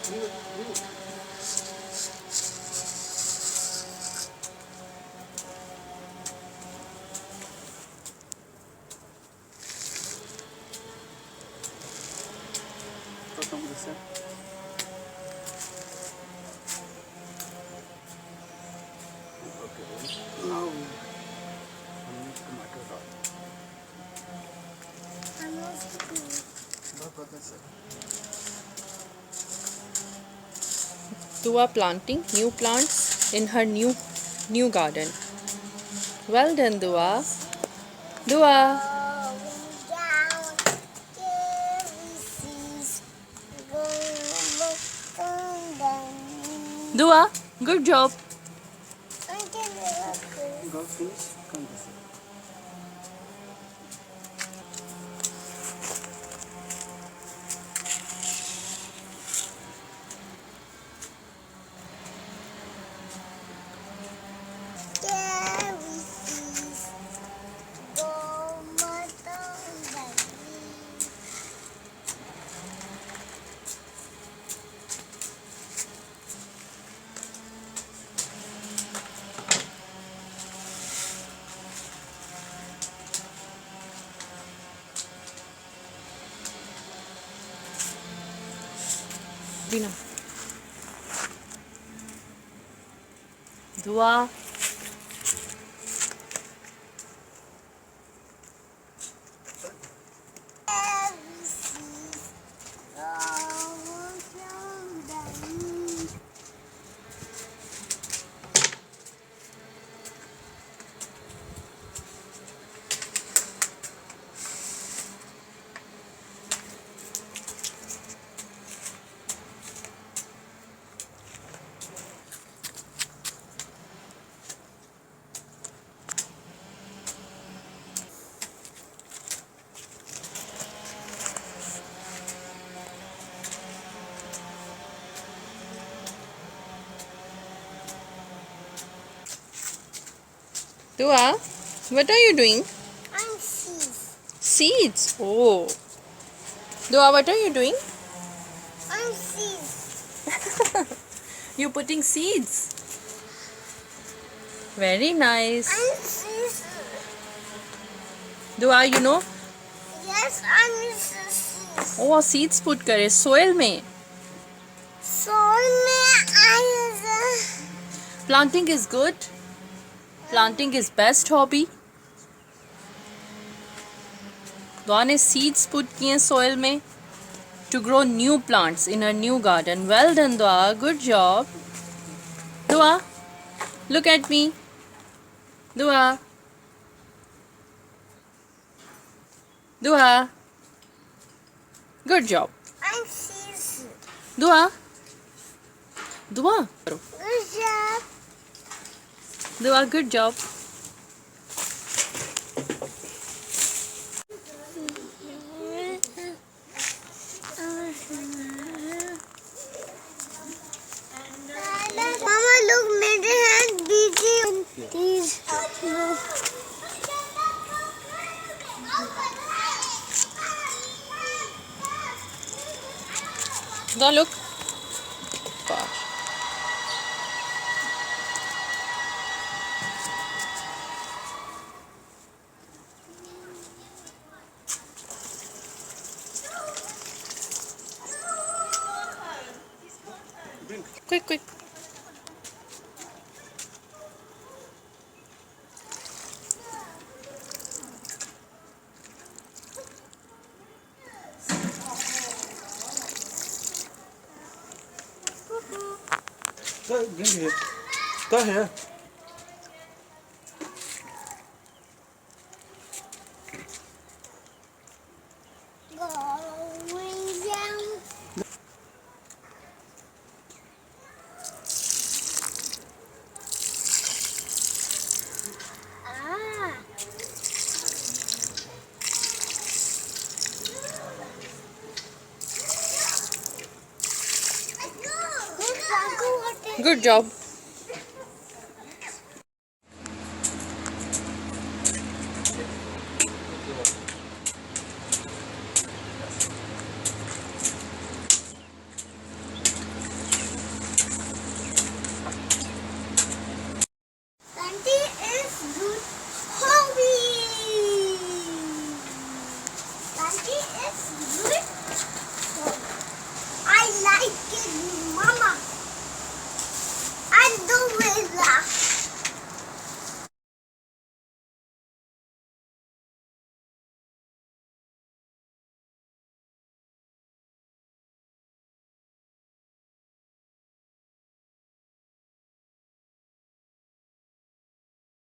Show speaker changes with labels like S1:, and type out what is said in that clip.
S1: Now हमने टमाटर डाल
S2: Dua planting new plants in her new garden. Well done, Dua. Dua. Dua, good job.
S1: Go finish. Come this way.
S2: Dina. Dua. Dua, what are you doing?
S3: I'm seeds.
S2: Seeds. Oh. Dua, what are you doing?
S3: I'm seeds.
S2: You putting seeds. Very nice.
S3: I'm seeds.
S2: Dua, you know?
S3: Yes, I'm seeds.
S2: Oh, seeds put करे soil में.
S3: Soil में
S2: Planting is good. Planting is best hobby. Dua ने seeds put किए soil में to grow new plants in her new garden. Well done, Dua. Good job. Dua, look at me. Dua. Dua. Good job.
S3: I'm seeds.
S2: Dua. Dua.
S3: Good job.
S2: Dua, good job.
S3: Mama, look, मेरे hand busy. Please.
S2: Dua, look. Gosh. Quick, quick.
S1: Go, bring here. Go here.
S3: Going down. Ah.
S2: Good job.